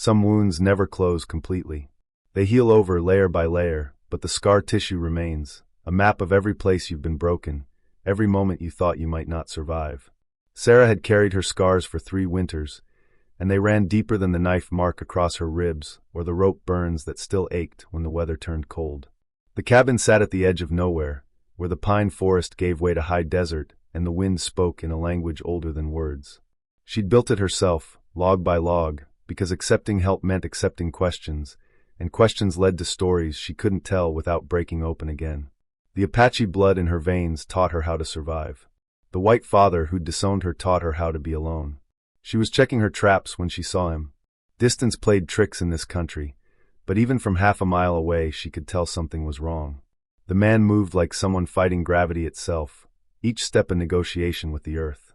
Some wounds never close completely. They heal over layer by layer, but the scar tissue remains, a map of every place you've been broken, every moment you thought you might not survive. Sarah had carried her scars for 3 winters, and they ran deeper than the knife mark across her ribs or the rope burns that still ached when the weather turned cold. The cabin sat at the edge of nowhere, where the pine forest gave way to high desert and the wind spoke in a language older than words. She'd built it herself, log by log, because accepting help meant accepting questions, and questions led to stories she couldn't tell without breaking open again. The Apache blood in her veins taught her how to survive. The white father who'd disowned her taught her how to be alone. She was checking her traps when she saw him. Distance played tricks in this country, but even from half a mile away she could tell something was wrong. The man moved like someone fighting gravity itself, each step a negotiation with the earth.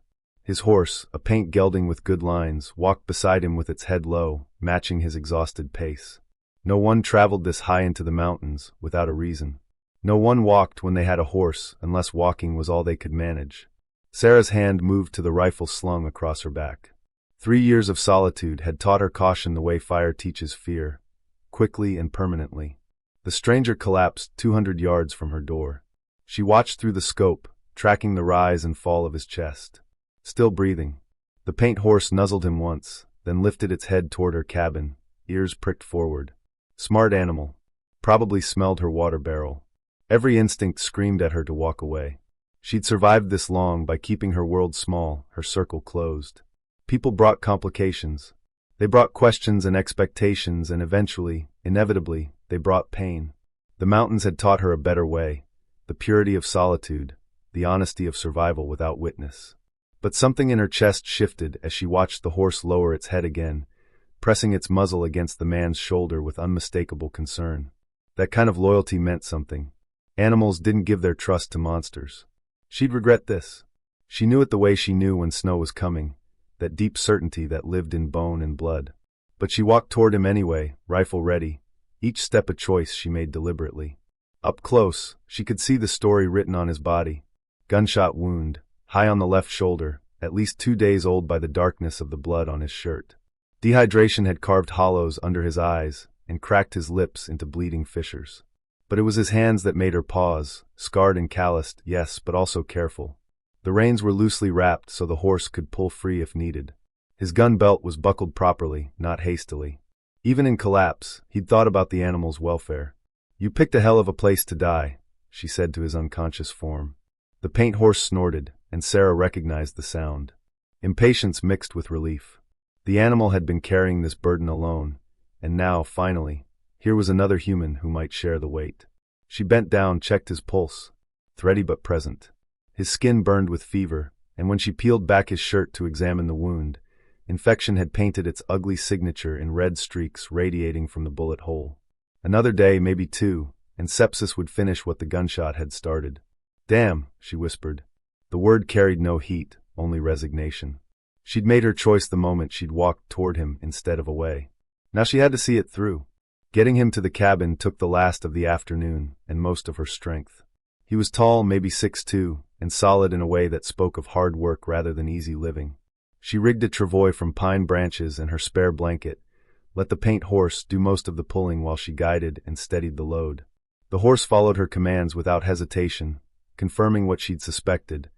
His horse, a paint gelding with good lines, walked beside him with its head low, matching his exhausted pace. No one traveled this high into the mountains without a reason. No one walked when they had a horse unless walking was all they could manage. Sarah's hand moved to the rifle slung across her back. 3 years of solitude had taught her caution the way fire teaches fear, quickly and permanently. The stranger collapsed 200 yards from her door. She watched through the scope, tracking the rise and fall of his chest. Still breathing. The paint horse nuzzled him once, then lifted its head toward her cabin, ears pricked forward. Smart animal. Probably smelled her water barrel. Every instinct screamed at her to walk away. She'd survived this long by keeping her world small, her circle closed. People brought complications. They brought questions and expectations, and eventually, inevitably, they brought pain. The mountains had taught her a better way, the purity of solitude, the honesty of survival without witness. But something in her chest shifted as she watched the horse lower its head again, pressing its muzzle against the man's shoulder with unmistakable concern. That kind of loyalty meant something. Animals didn't give their trust to monsters. She'd regret this. She knew it the way she knew when snow was coming, that deep certainty that lived in bone and blood. But she walked toward him anyway, rifle ready, each step a choice she made deliberately. Up close, she could see the story written on his body. Gunshot wound, high on the left shoulder, at least 2 days old by the darkness of the blood on his shirt. Dehydration had carved hollows under his eyes and cracked his lips into bleeding fissures. But it was his hands that made her pause, scarred and calloused, yes, but also careful. The reins were loosely wrapped so the horse could pull free if needed. His gun belt was buckled properly, not hastily. Even in collapse, he'd thought about the animal's welfare. "You picked a hell of a place to die," she said to his unconscious form. The paint horse snorted, and Sarah recognized the sound. Impatience mixed with relief. The animal had been carrying this burden alone, and now, finally, here was another human who might share the weight. She bent down, checked his pulse, thready but present. His skin burned with fever, and when she peeled back his shirt to examine the wound, infection had painted its ugly signature in red streaks radiating from the bullet hole. Another day, maybe 2, and sepsis would finish what the gunshot had started. "Damn," she whispered. The word carried no heat, only resignation. She'd made her choice the moment she'd walked toward him instead of away. Now she had to see it through. Getting him to the cabin took the last of the afternoon and most of her strength. He was tall, maybe 6'2", and solid in a way that spoke of hard work rather than easy living. She rigged a travois from pine branches and her spare blanket, let the paint horse do most of the pulling while she guided and steadied the load. The horse followed her commands without hesitation, confirming what she'd suspected.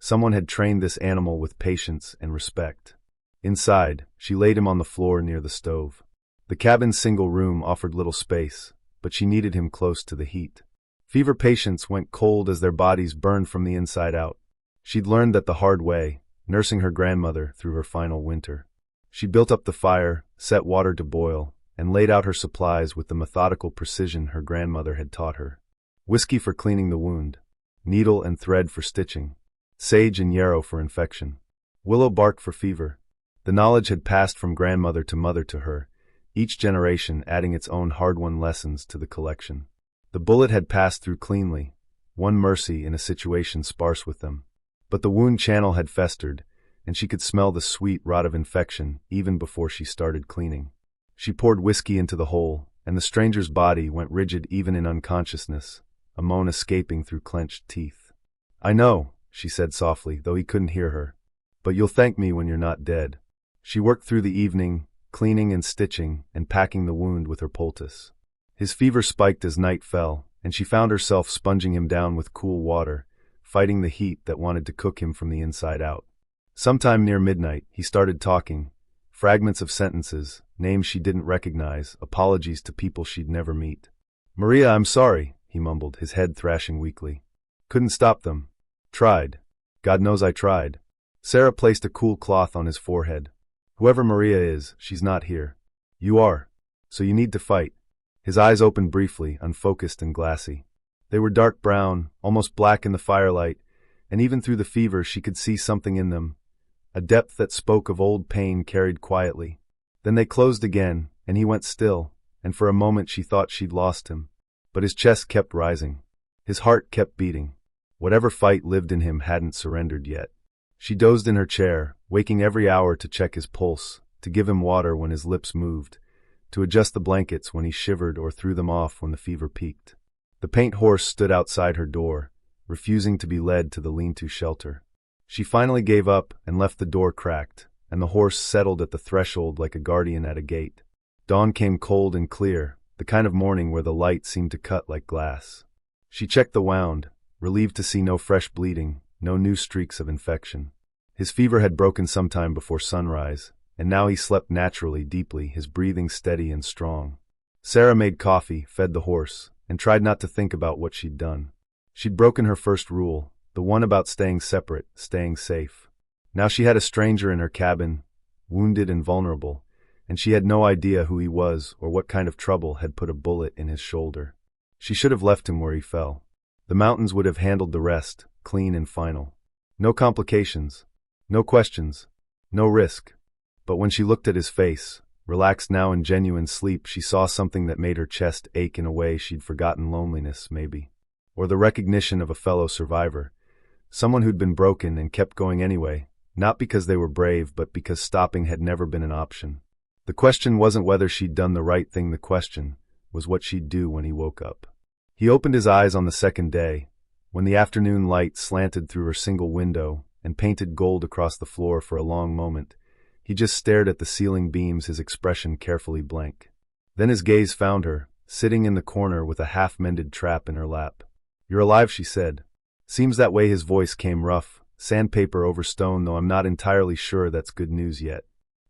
Someone had trained this animal with patience and respect. Inside, she laid him on the floor near the stove. The cabin's single room offered little space, but she needed him close to the heat. Fever patients went cold as their bodies burned from the inside out. She'd learned that the hard way, nursing her grandmother through her final winter. She built up the fire, set water to boil, and laid out her supplies with the methodical precision her grandmother had taught her. Whiskey for cleaning the wound, needle and thread for stitching, sage and yarrow for infection, willow bark for fever. The knowledge had passed from grandmother to mother to her, each generation adding its own hard-won lessons to the collection. The bullet had passed through cleanly, one mercy in a situation sparse with them. But the wound channel had festered, and she could smell the sweet rot of infection even before she started cleaning. She poured whiskey into the hole, and the stranger's body went rigid even in unconsciousness, a moan escaping through clenched teeth. "I know," she said softly, though he couldn't hear her. "But you'll thank me when you're not dead." She worked through the evening, cleaning and stitching and packing the wound with her poultice. His fever spiked as night fell, and she found herself sponging him down with cool water, fighting the heat that wanted to cook him from the inside out. Sometime near midnight, he started talking, fragments of sentences, names she didn't recognize, apologies to people she'd never meet. "Maria, I'm sorry," he mumbled, his head thrashing weakly. "Couldn't stop them. Tried. God knows I tried." Sarah placed a cool cloth on his forehead. "Whoever Maria is, she's not here. You are. So you need to fight." His eyes opened briefly, unfocused and glassy. They were dark brown, almost black in the firelight, and even through the fever she could see something in them, a depth that spoke of old pain carried quietly. Then they closed again, and he went still, and for a moment she thought she'd lost him. But his chest kept rising. His heart kept beating. Whatever fight lived in him hadn't surrendered yet. She dozed in her chair, waking every hour to check his pulse, to give him water when his lips moved, to adjust the blankets when he shivered or threw them off when the fever peaked. The paint horse stood outside her door, refusing to be led to the lean-to shelter. She finally gave up and left the door cracked, and the horse settled at the threshold like a guardian at a gate. Dawn came cold and clear, the kind of morning where the light seemed to cut like glass. She checked the wound, relieved to see no fresh bleeding, no new streaks of infection. His fever had broken sometime before sunrise, and now he slept naturally, deeply, his breathing steady and strong. Sarah made coffee, fed the horse, and tried not to think about what she'd done. She'd broken her first rule, the one about staying separate, staying safe. Now she had a stranger in her cabin, wounded and vulnerable, and she had no idea who he was or what kind of trouble had put a bullet in his shoulder. She should have left him where he fell. The mountains would have handled the rest, clean and final. No complications, no questions, no risk. But when she looked at his face, relaxed now in genuine sleep, she saw something that made her chest ache in a way she'd forgotten: loneliness, maybe. Or the recognition of a fellow survivor, someone who'd been broken and kept going anyway, not because they were brave but because stopping had never been an option. The question wasn't whether she'd done the right thing, the question was what she'd do when he woke up. He opened his eyes on the second day, when the afternoon light slanted through her single window and painted gold across the floor. For a long moment, he just stared at the ceiling beams, his expression carefully blank. Then his gaze found her, sitting in the corner with a half-mended trap in her lap. "You're alive," she said. "Seems that way." His voice came rough, sandpaper over stone, though I'm not entirely sure that's good news yet.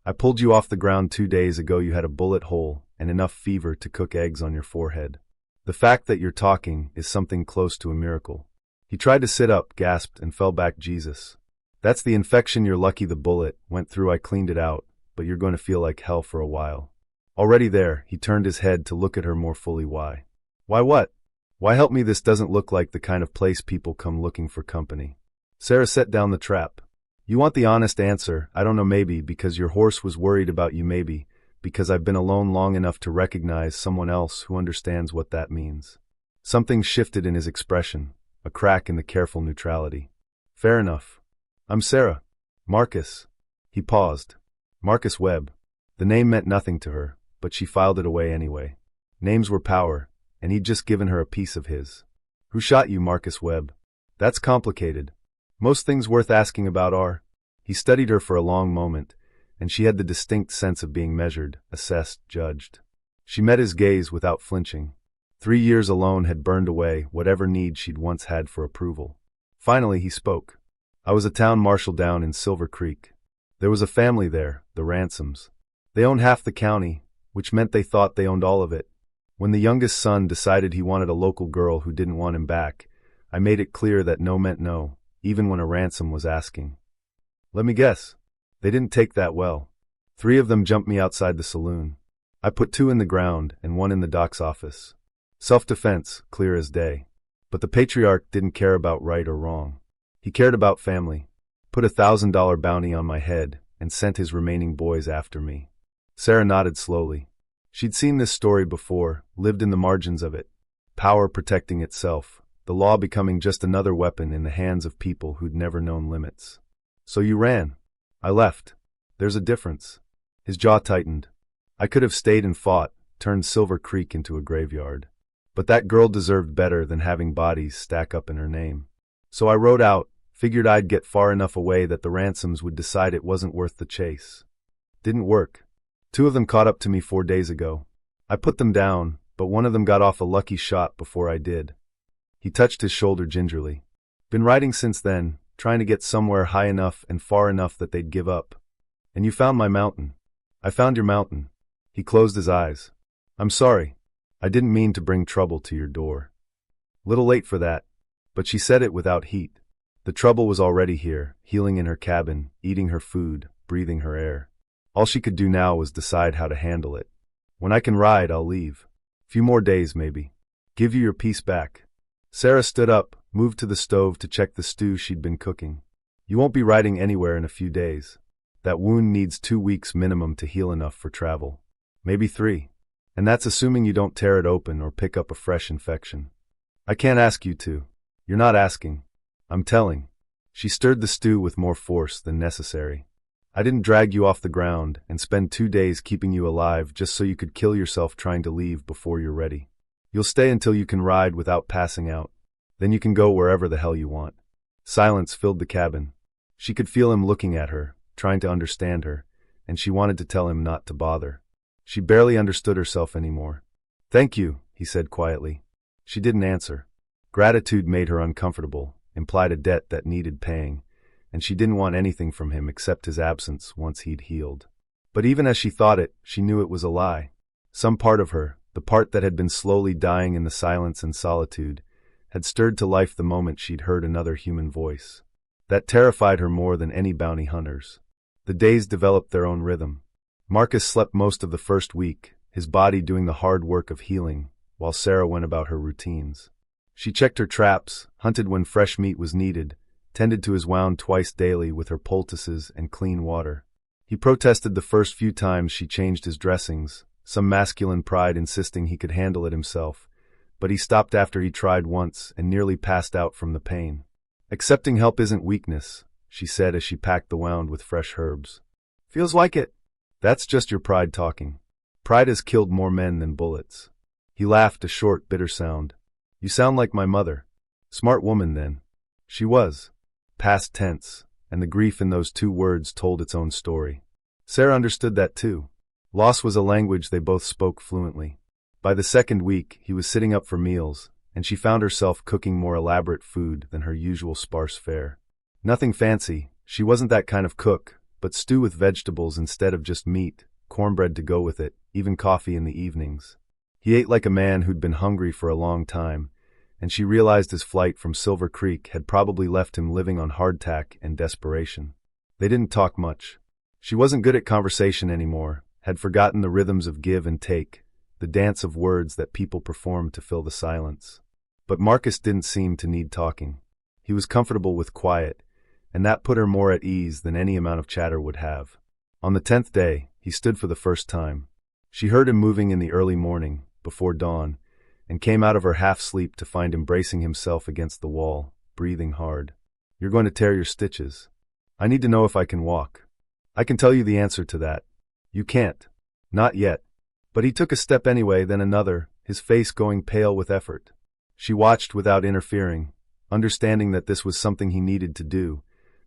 "I pulled you off the ground 2 days ago. You had a bullet hole and enough fever to cook eggs on your forehead. The fact that you're talking is something close to a miracle." He tried to sit up, gasped, and fell back. "Jesus. That's the infection. You're lucky the bullet went through. I cleaned it out, but you're going to feel like hell for a while." Already there, he turned his head to look at her more fully. "Why? Why what? Why help me? This doesn't look like the kind of place people come looking for company." Sarah set down the trap. "You want the honest answer? I don't know, maybe because your horse was worried about you, maybe because I've been alone long enough to recognize someone else who understands what that means." Something shifted in his expression, a crack in the careful neutrality. "Fair enough. I'm Sarah. Marcus." He paused. Marcus Webb. The name meant nothing to her, but she filed it away anyway. Names were power, and he'd just given her a piece of his. "Who shot you, Marcus Webb?" "That's complicated. Most things worth asking about are." He studied her for a long moment, and she had the distinct sense of being measured, assessed, judged. She met his gaze without flinching. 3 years alone had burned away whatever need she'd once had for approval. Finally he spoke. "I was a town marshal down in Silver Creek. There was a family there, the Ransoms. They owned half the county, which meant they thought they owned all of it. When the youngest son decided he wanted a local girl who didn't want him back, I made it clear that no meant no, even when a ransom was asking. Let me guess. They didn't take that well. 3 of them jumped me outside the saloon. I put 2 in the ground and 1 in the doc's office. Self-defense, clear as day. But the patriarch didn't care about right or wrong. He cared about family, put a $1,000 bounty on my head, and sent his remaining boys after me." Sarah nodded slowly. She'd seen this story before, lived in the margins of it. Power protecting itself, the law becoming just another weapon in the hands of people who'd never known limits. "So you ran?" "I left. There's a difference." His jaw tightened. "I could have stayed and fought, turned Silver Creek into a graveyard. But that girl deserved better than having bodies stack up in her name. So I rode out, figured I'd get far enough away that the Ransoms would decide it wasn't worth the chase. Didn't work. 2 of them caught up to me 4 days ago. I put them down, but one of them got off a lucky shot before I did. He touched his shoulder gingerly. Been riding since then, trying to get somewhere high enough and far enough that they'd give up. And you found my mountain. I found your mountain. He closed his eyes. I'm sorry. I didn't mean to bring trouble to your door. Little late for that, but she said it without heat. The trouble was already here, healing in her cabin, eating her food, breathing her air. All she could do now was decide how to handle it. When I can ride, I'll leave. Few more days, maybe. Give you your peace back. Sarah stood up, moved to the stove to check the stew she'd been cooking. You won't be riding anywhere in a few days. That wound needs 2 weeks minimum to heal enough for travel. Maybe 3. And that's assuming you don't tear it open or pick up a fresh infection. I can't ask you to. You're not asking. I'm telling. She stirred the stew with more force than necessary. I didn't drag you off the ground and spend 2 days keeping you alive just so you could kill yourself trying to leave before you're ready. You'll stay until you can ride without passing out. Then you can go wherever the hell you want. Silence filled the cabin. She could feel him looking at her, trying to understand her, and she wanted to tell him not to bother. She barely understood herself anymore. Thank you, he said quietly. She didn't answer. Gratitude made her uncomfortable, implied a debt that needed paying, and she didn't want anything from him except his absence once he'd healed. But even as she thought it, she knew it was a lie. Some part of her, the part that had been slowly dying in the silence and solitude, had stirred to life the moment she'd heard another human voice. That terrified her more than any bounty hunters. The days developed their own rhythm. Marcus slept most of the first week, his body doing the hard work of healing, while Sarah went about her routines. She checked her traps, hunted when fresh meat was needed, tended to his wound twice daily with her poultices and clean water. He protested the first few times she changed his dressings, some masculine pride insisting he could handle it himself, but he stopped after he tried once and nearly passed out from the pain. Accepting help isn't weakness, she said as she packed the wound with fresh herbs. Feels like it. That's just your pride talking. Pride has killed more men than bullets. He laughed, a short, bitter sound. You sound like my mother. Smart woman, then. She was. Past tense, and the grief in those 2 words told its own story. Sarah understood that too. Loss was a language they both spoke fluently. By the 2nd week, he was sitting up for meals, and she found herself cooking more elaborate food than her usual sparse fare. Nothing fancy, she wasn't that kind of cook, but stew with vegetables instead of just meat, cornbread to go with it, even coffee in the evenings. He ate like a man who'd been hungry for a long time, and she realized his flight from Silver Creek had probably left him living on hardtack and desperation. They didn't talk much. She wasn't good at conversation anymore, had forgotten the rhythms of give and take, the dance of words that people performed to fill the silence. But Marcus didn't seem to need talking. He was comfortable with quiet, and that put her more at ease than any amount of chatter would have. On the 10th day, he stood for the first time. She heard him moving in the early morning, before dawn, and came out of her half-sleep to find him bracing himself against the wall, breathing hard. You're going to tear your stitches. I need to know if I can walk. I can tell you the answer to that. You can't. Not yet. But he took a step anyway, then another, his face going pale with effort. She watched without interfering, understanding that this was something he needed to do,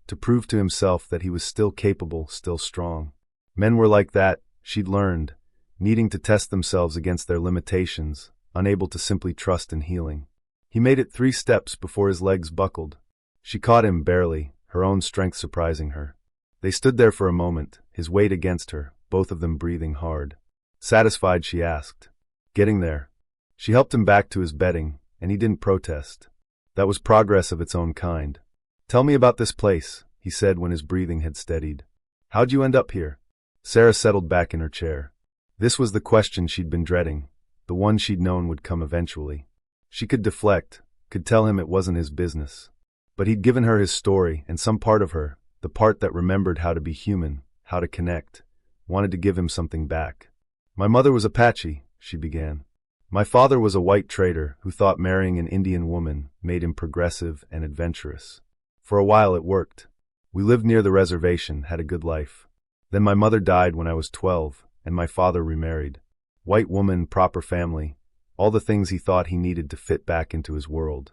to prove to himself that he was still capable, still strong. Men were like that, she'd learned, needing to test themselves against their limitations, unable to simply trust in healing. He made it 3 steps before his legs buckled. She caught him barely, her own strength surprising her. They stood there for a moment, his weight against her, both of them breathing hard. Satisfied, she asked. Getting there. She helped him back to his bedding, and he didn't protest. That was progress of its own kind. Tell me about this place, he said when his breathing had steadied. How'd you end up here? Sarah settled back in her chair. This was the question she'd been dreading, the one she'd known would come eventually. She could deflect, could tell him it wasn't his business. But he'd given her his story, and some part of her, the part that remembered how to be human, how to connect, wanted to give him something back. My mother was Apache, she began. My father was a white trader who thought marrying an Indian woman made him progressive and adventurous. For a while it worked. We lived near the reservation, had a good life. Then my mother died when I was 12, and my father remarried. White woman, proper family, all the things he thought he needed to fit back into his world.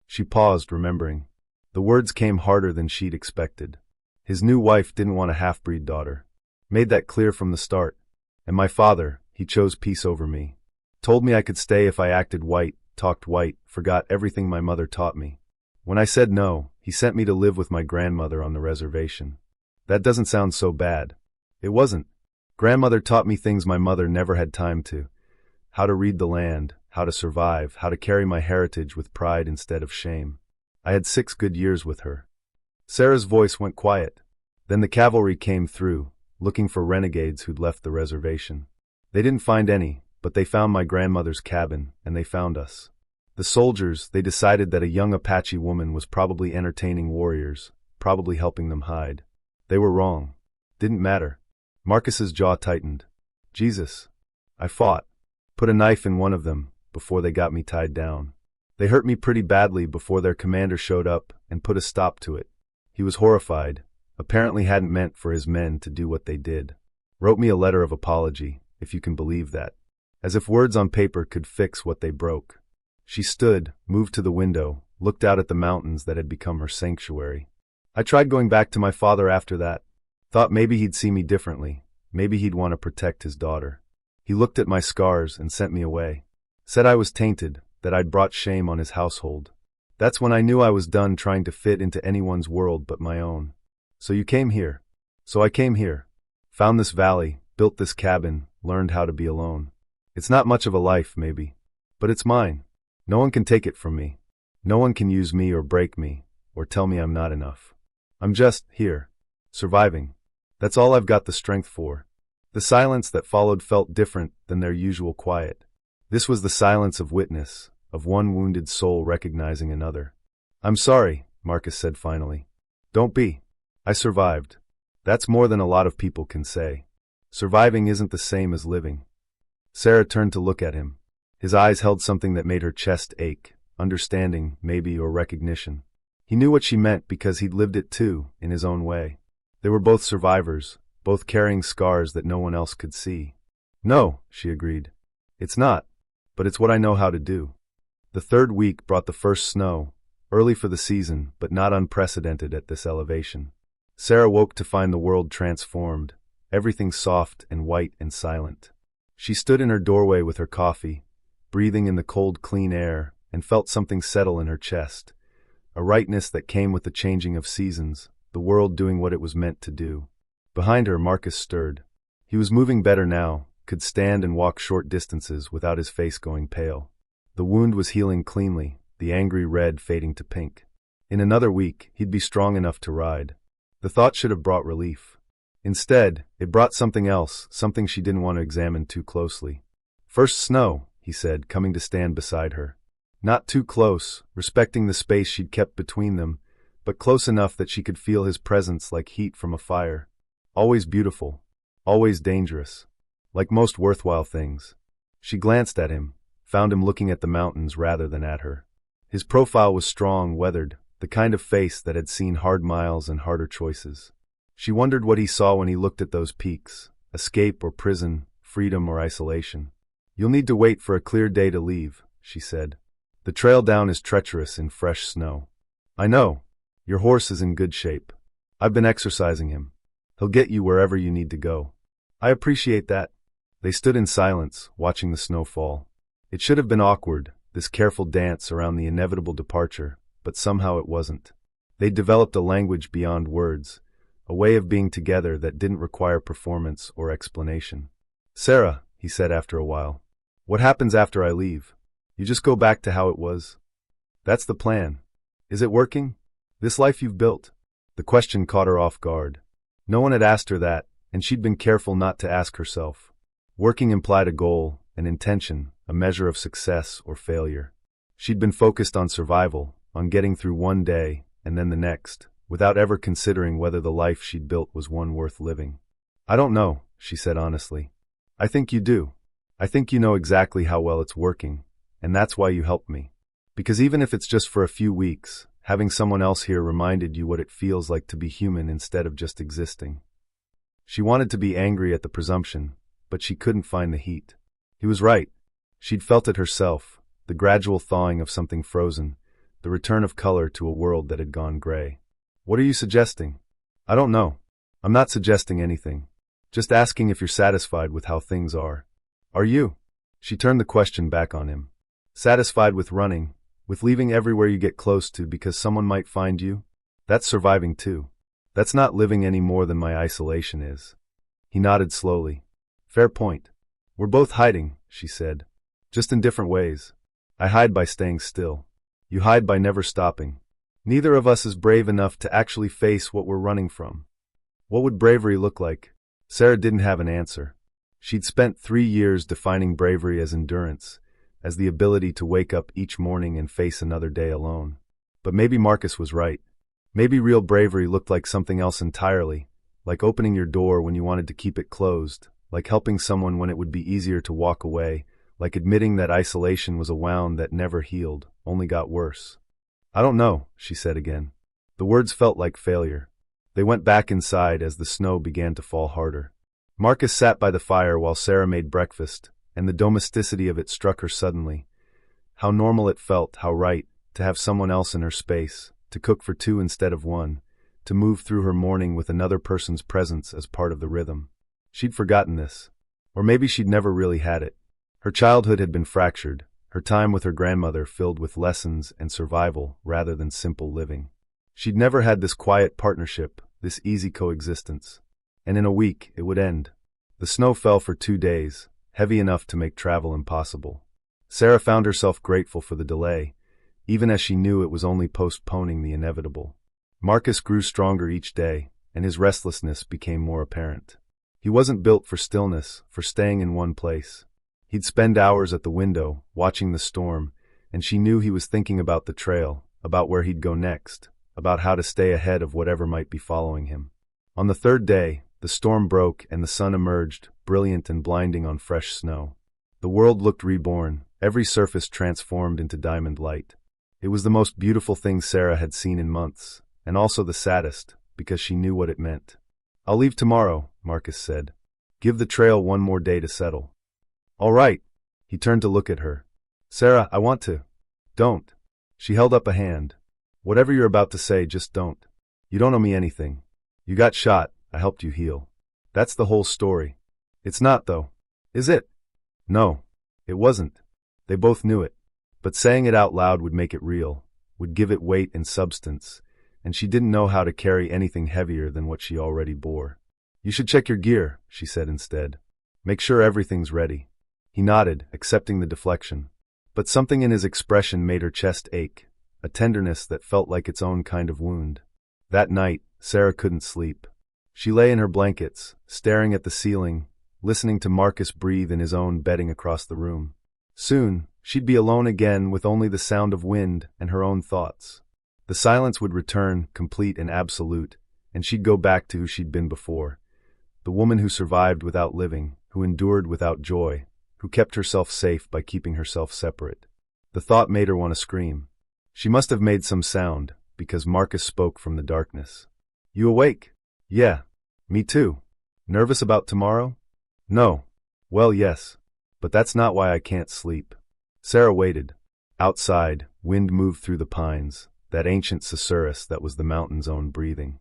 She paused, remembering. The words came harder than she'd expected. His new wife didn't want a half-breed daughter. Made that clear from the start. And my father, he chose peace over me. Told me I could stay if I acted white, talked white, forgot everything my mother taught me. When I said no, he sent me to live with my grandmother on the reservation. That doesn't sound so bad. It wasn't. Grandmother taught me things my mother never had time to. How to read the land, how to survive, how to carry my heritage with pride instead of shame. I had 6 good years with her. Sarah's voice went quiet. Then the cavalry came through, looking for renegades who'd left the reservation. They didn't find any, but they found my grandmother's cabin, and they found us. The soldiers, they decided that a young Apache woman was probably entertaining warriors, probably helping them hide. They were wrong. Didn't matter. Marcus's jaw tightened. Jesus. I fought. Put a knife in one of them, before they got me tied down. They hurt me pretty badly before their commander showed up and put a stop to it. He was horrified, apparently hadn't meant for his men to do what they did. Wrote me a letter of apology, if you can believe that. As if words on paper could fix what they broke. She stood, moved to the window, looked out at the mountains that had become her sanctuary. I tried going back to my father after that. Thought maybe he'd see me differently, maybe he'd want to protect his daughter. He looked at my scars and sent me away. Said I was tainted, that I'd brought shame on his household. That's when I knew I was done trying to fit into anyone's world but my own. So you came here. So I came here. Found this valley, built this cabin, learned how to be alone. It's not much of a life, maybe. But it's mine. No one can take it from me. No one can use me or break me, or tell me I'm not enough. I'm just here. Surviving. That's all I've got the strength for. The silence that followed felt different than their usual quiet. This was the silence of witness, of one wounded soul recognizing another. I'm sorry, Marcus said finally. Don't be. I survived. That's more than a lot of people can say. Surviving isn't the same as living. Sarah turned to look at him. His eyes held something that made her chest ache, understanding, maybe, or recognition. He knew what she meant because he'd lived it too, in his own way. They were both survivors, both carrying scars that no one else could see. No, she agreed. It's not, but it's what I know how to do. The 3rd week brought the first snow, early for the season, but not unprecedented at this elevation. Sarah woke to find the world transformed, everything soft and white and silent. She stood in her doorway with her coffee, breathing in the cold, clean air, and felt something settle in her chest, a rightness that came with the changing of seasons, the world doing what it was meant to do. Behind her, Marcus stirred. He was moving better now, could stand and walk short distances without his face going pale. The wound was healing cleanly, the angry red fading to pink. In another week, he'd be strong enough to ride. The thought should have brought relief. Instead, it brought something else, something she didn't want to examine too closely. First snow, he said, coming to stand beside her. Not too close, respecting the space she'd kept between them, but close enough that she could feel his presence like heat from a fire. Always beautiful. Always dangerous. Like most worthwhile things. She glanced at him, found him looking at the mountains rather than at her. His profile was strong, weathered, the kind of face that had seen hard miles and harder choices. She wondered what he saw when he looked at those peaks, escape or prison, freedom or isolation. You'll need to wait for a clear day to leave, she said. The trail down is treacherous in fresh snow. I know. Your horse is in good shape. I've been exercising him. He'll get you wherever you need to go. I appreciate that. They stood in silence, watching the snow fall. It should have been awkward, this careful dance around the inevitable departure, but somehow it wasn't. They'd developed a language beyond words, a way of being together that didn't require performance or explanation. Sarah, he said after a while, what happens after I leave? You just go back to how it was? That's the plan. Is it working? This life you've built? The question caught her off guard. No one had asked her that, and she'd been careful not to ask herself. Working implied a goal, an intention, a measure of success or failure. She'd been focused on survival, on getting through one day and then the next, without ever considering whether the life she'd built was one worth living. I don't know, she said honestly. I think you do. I think you know exactly how well it's working, and that's why you helped me. Because even if it's just for a few weeks, having someone else here reminded you what it feels like to be human instead of just existing. She wanted to be angry at the presumption, but she couldn't find the heat. He was right. She'd felt it herself, the gradual thawing of something frozen, the return of color to a world that had gone gray. What are you suggesting? I don't know. I'm not suggesting anything. Just asking if you're satisfied with how things are. Are you? She turned the question back on him. Satisfied with running, with leaving everywhere you get close to because someone might find you? That's surviving too. That's not living any more than my isolation is. He nodded slowly. Fair point. We're both hiding, she said. Just in different ways. I hide by staying still. You hide by never stopping. Neither of us is brave enough to actually face what we're running from. What would bravery look like? Sarah didn't have an answer. She'd spent 3 years defining bravery as endurance, as the ability to wake up each morning and face another day alone. But maybe Marcus was right. Maybe real bravery looked like something else entirely, like opening your door when you wanted to keep it closed, like helping someone when it would be easier to walk away, like admitting that isolation was a wound that never healed, only got worse. I don't know, she said again. The words felt like failure. They went back inside as the snow began to fall harder. Marcus sat by the fire while Sarah made breakfast, and the domesticity of it struck her suddenly. How normal it felt, how right, to have someone else in her space, to cook for 2 instead of 1, to move through her morning with another person's presence as part of the rhythm. She'd forgotten this. Or maybe she'd never really had it. Her childhood had been fractured, her time with her grandmother filled with lessons and survival rather than simple living. She'd never had this quiet partnership, this easy coexistence. And in a week, it would end. The snow fell for 2 days, heavy enough to make travel impossible. Sarah found herself grateful for the delay, even as she knew it was only postponing the inevitable. Marcus grew stronger each day, and his restlessness became more apparent. He wasn't built for stillness, for staying in one place. He'd spend hours at the window, watching the storm, and she knew he was thinking about the trail, about where he'd go next, about how to stay ahead of whatever might be following him. On the 3rd day, the storm broke and the sun emerged, brilliant and blinding on fresh snow. The world looked reborn, every surface transformed into diamond light. It was the most beautiful thing Sarah had seen in months, and also the saddest, because she knew what it meant. I'll leave tomorrow, Marcus said. Give the trail 1 more day to settle. All right. He turned to look at her. Sarah, I want to. Don't. She held up a hand. Whatever you're about to say, just don't. You don't owe me anything. You got shot, I helped you heal. That's the whole story. It's not, though. Is it? No. It wasn't. They both knew it. But saying it out loud would make it real, would give it weight and substance, and she didn't know how to carry anything heavier than what she already bore. You should check your gear, she said instead. Make sure everything's ready. He nodded, accepting the deflection. But something in his expression made her chest ache, a tenderness that felt like its own kind of wound. That night, Sarah couldn't sleep. She lay in her blankets, staring at the ceiling, listening to Marcus breathe in his own bedding across the room. Soon, she'd be alone again with only the sound of wind and her own thoughts. The silence would return, complete and absolute, and she'd go back to who she'd been before. The woman who survived without living, who endured without joy, who kept herself safe by keeping herself separate. The thought made her want to scream. She must have made some sound, because Marcus spoke from the darkness. You awake? Yeah. Me too. Nervous about tomorrow? No. Well, yes. But that's not why I can't sleep. Sarah waited. Outside, wind moved through the pines, that ancient susurrus that was the mountain's own breathing.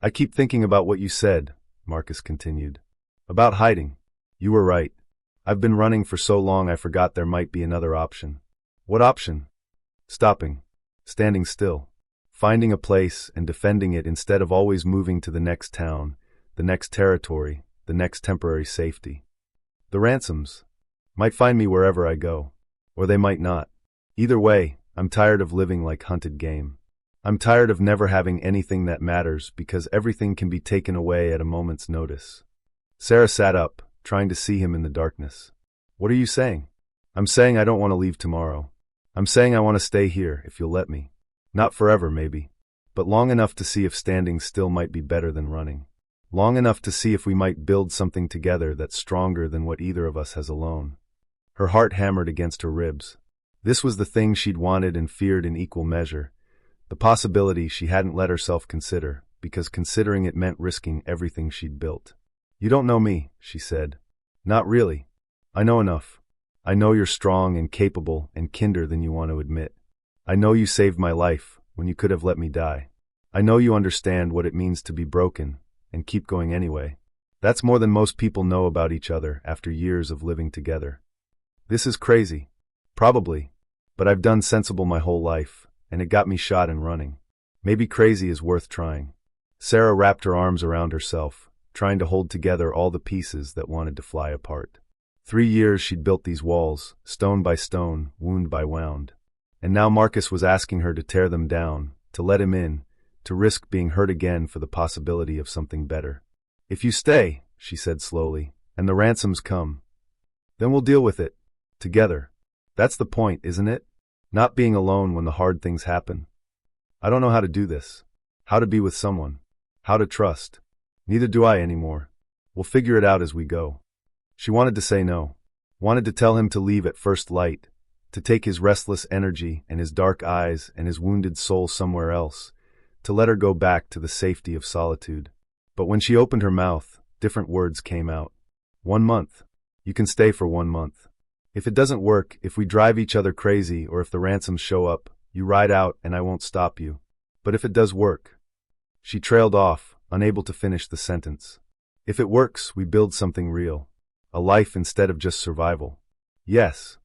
I keep thinking about what you said, Marcus continued. About hiding. You were right. I've been running for so long I forgot there might be another option. What option? Stopping. Standing still. Finding a place and defending it instead of always moving to the next town, the next territory, the next temporary safety. The ransoms might find me wherever I go, or they might not. Either way, I'm tired of living like hunted game. I'm tired of never having anything that matters because everything can be taken away at a moment's notice. Sarah sat up, trying to see him in the darkness. What are you saying? I'm saying I don't want to leave tomorrow. I'm saying I want to stay here, if you'll let me. Not forever, maybe, but long enough to see if standing still might be better than running. Long enough to see if we might build something together that's stronger than what either of us has alone. Her heart hammered against her ribs. This was the thing she'd wanted and feared in equal measure, the possibility she hadn't let herself consider, because considering it meant risking everything she'd built. You don't know me, she said. Not really. I know enough. I know you're strong and capable and kinder than you want to admit. I know you saved my life when you could have let me die. I know you understand what it means to be broken and keep going anyway. That's more than most people know about each other after years of living together. This is crazy. Probably. But I've done sensible my whole life, and it got me shot and running. Maybe crazy is worth trying. Sarah wrapped her arms around herself, trying to hold together all the pieces that wanted to fly apart. 3 years she'd built these walls, stone by stone, wound by wound. And now Marcus was asking her to tear them down, to let him in, to risk being hurt again for the possibility of something better. "If you stay," she said slowly, "and the ransoms come, then we'll deal with it. Together. That's the point, isn't it? Not being alone when the hard things happen. I don't know how to do this. How to be with someone. How to trust. Neither do I anymore. We'll figure it out as we go." She wanted to say no. Wanted to tell him to leave at first light, to take his restless energy and his dark eyes and his wounded soul somewhere else, to let her go back to the safety of solitude. But when she opened her mouth, different words came out. 1 month. You can stay for 1 month. If it doesn't work, if we drive each other crazy or if the ransoms show up, you ride out and I won't stop you. But if it does work. She trailed off, unable to finish the sentence. If it works, we build something real. A life instead of just survival. Yes.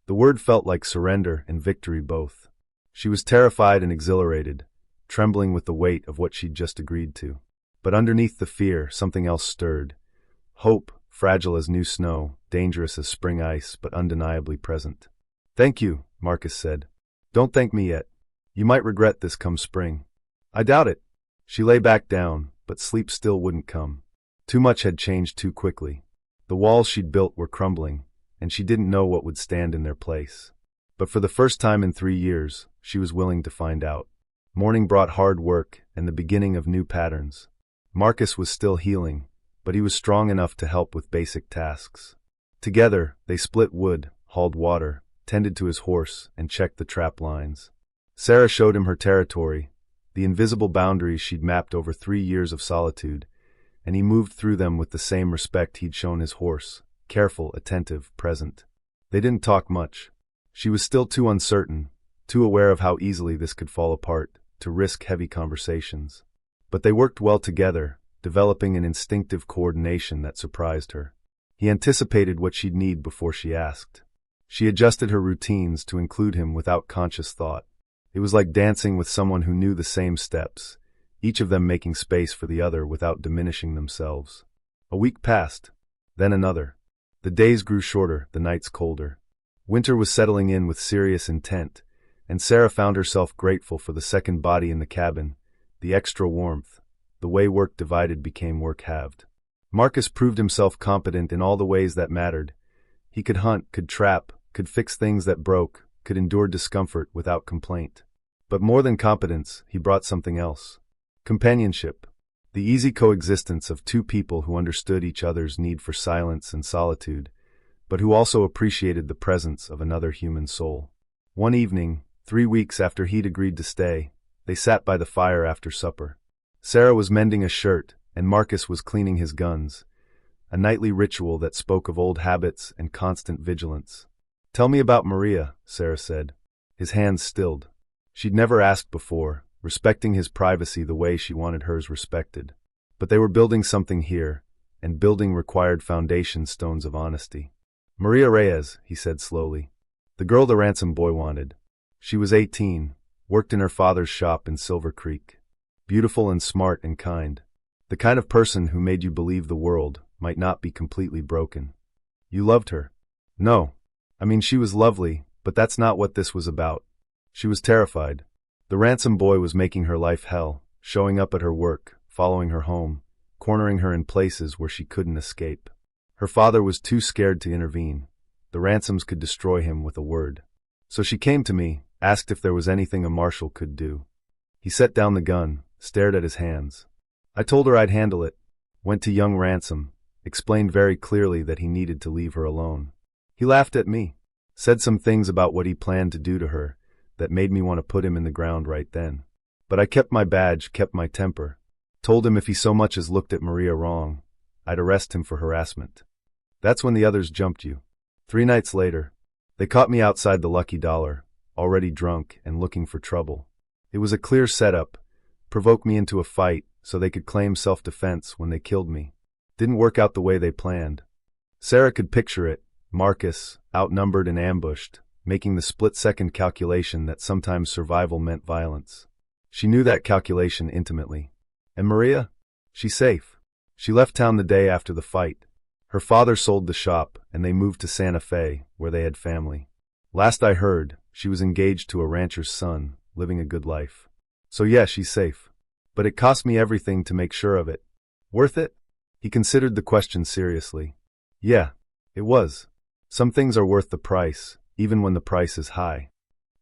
The word felt like surrender and victory both. She was terrified and exhilarated, trembling with the weight of what she'd just agreed to. But underneath the fear, something else stirred. Hope, fragile as new snow, dangerous as spring ice, but undeniably present. "Thank you," Marcus said. "Don't thank me yet. You might regret this come spring." "I doubt it." She lay back down, but sleep still wouldn't come. Too much had changed too quickly. The walls she'd built were crumbling, and she didn't know what would stand in their place. But for the first time in 3 years, she was willing to find out. Morning brought hard work and the beginning of new patterns. Marcus was still healing, but he was strong enough to help with basic tasks. Together, they split wood, hauled water, tended to his horse, and checked the trap lines. Sarah showed him her territory, the invisible boundaries she'd mapped over 3 years of solitude, and he moved through them with the same respect he'd shown his horse, careful, attentive, present. They didn't talk much. She was still too uncertain, too aware of how easily this could fall apart, to risk heavy conversations. But they worked well together, developing an instinctive coordination that surprised her. He anticipated what she'd need before she asked. She adjusted her routines to include him without conscious thought. It was like dancing with someone who knew the same steps, each of them making space for the other without diminishing themselves. A week passed, then another. The days grew shorter, the nights colder. Winter was settling in with serious intent, and Sarah found herself grateful for the second body in the cabin, the extra warmth. The way work divided became work halved. Marcus proved himself competent in all the ways that mattered. He could hunt, could trap, could fix things that broke, could endure discomfort without complaint. But more than competence, he brought something else. Companionship. The easy coexistence of two people who understood each other's need for silence and solitude, but who also appreciated the presence of another human soul. One evening, 3 weeks after he'd agreed to stay, they sat by the fire after supper. Sarah was mending a shirt, and Marcus was cleaning his guns, a nightly ritual that spoke of old habits and constant vigilance. "Tell me about Maria," Sarah said. His hands stilled. She'd never asked before, respecting his privacy the way she wanted hers respected. But they were building something here, and building required foundation stones of honesty. "Maria Reyes," he said slowly. "The girl the ransom boy wanted. She was 18, worked in her father's shop in Silver Creek. Beautiful and smart and kind. The kind of person who made you believe the world might not be completely broken. You loved her." "No. I mean, she was lovely, but that's not what this was about." She was terrified. The ransom boy was making her life hell, showing up at her work, following her home, cornering her in places where she couldn't escape. Her father was too scared to intervene. The ransoms could destroy him with a word. So she came to me, asked if there was anything a marshal could do. He set down the gun, stared at his hands. I told her I'd handle it. Went to young Ransom, explained very clearly that he needed to leave her alone. He laughed at me, said some things about what he planned to do to her that made me want to put him in the ground right then. But I kept my badge, kept my temper. Told him if he so much as looked at Maria wrong, I'd arrest him for harassment. That's when the others jumped you. 3 nights later, they caught me outside the Lucky Dollar, already drunk and looking for trouble. It was a clear setup, provoke me into a fight so they could claim self-defense when they killed me. didn't work out the way they planned. Sarah could picture it, Marcus, outnumbered and ambushed, making the split-second calculation that sometimes survival meant violence. She knew that calculation intimately. And Maria? She's safe. She left town the day after the fight. Her father sold the shop, and they moved to Santa Fe, where they had family. Last I heard, she was engaged to a rancher's son, living a good life. So yeah, she's safe. But it cost me everything to make sure of it. Worth it? He considered the question seriously. Yeah, it was. Some things are worth the price, even when the price is high.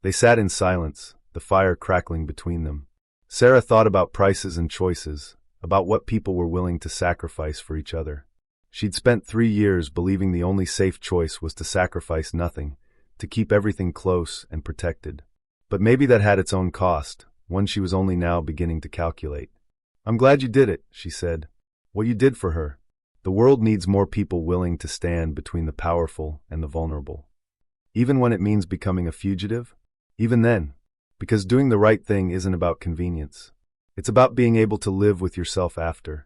They sat in silence, the fire crackling between them. Sarah thought about prices and choices, about what people were willing to sacrifice for each other. She'd spent 3 years believing the only safe choice was to sacrifice nothing, to keep everything close and protected. But maybe that had its own cost, one she was only now beginning to calculate. I'm glad you did it, she said. What you did for her. The world needs more people willing to stand between the powerful and the vulnerable. Even when it means becoming a fugitive? Even then. Because doing the right thing isn't about convenience. It's about being able to live with yourself after.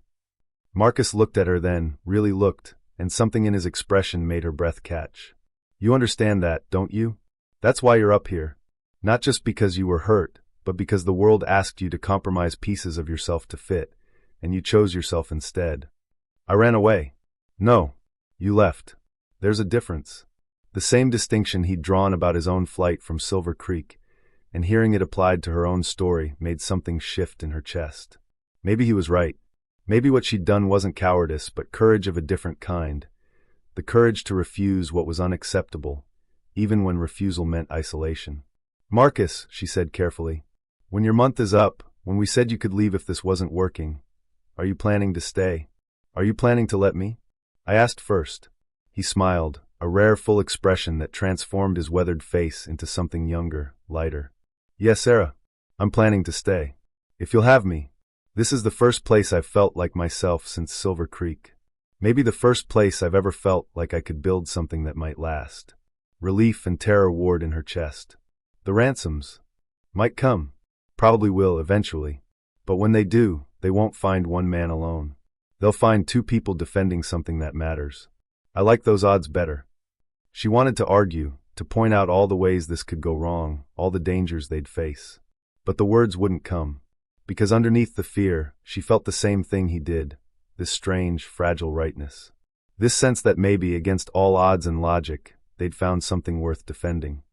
Marcus looked at her then, really looked, and something in his expression made her breath catch. You understand that, don't you? That's why you're up here. Not just because you were hurt, but because the world asked you to compromise pieces of yourself to fit, and you chose yourself instead. I ran away. No, you left. There's a difference. The same distinction he'd drawn about his own flight from Silver Creek, and hearing it applied to her own story made something shift in her chest. Maybe he was right. Maybe what she'd done wasn't cowardice, but courage of a different kind. The courage to refuse what was unacceptable, even when refusal meant isolation. Marcus, she said carefully, when your month is up, when we said you could leave if this wasn't working, are you planning to stay? Are you planning to let me? I asked first. He smiled, a rare full expression that transformed his weathered face into something younger, lighter. Yes, Sarah, I'm planning to stay. If you'll have me. This is the first place I've felt like myself since Silver Creek. Maybe the first place I've ever felt like I could build something that might last. Relief and terror warred in her chest. The ransoms might come. Probably will eventually. But when they do, they won't find one man alone. They'll find 2 people defending something that matters. I like those odds better. She wanted to argue, to point out all the ways this could go wrong, all the dangers they'd face. But the words wouldn't come. Because underneath the fear, she felt the same thing he did, this strange, fragile rightness. This sense that maybe, against all odds and logic, they'd found something worth defending.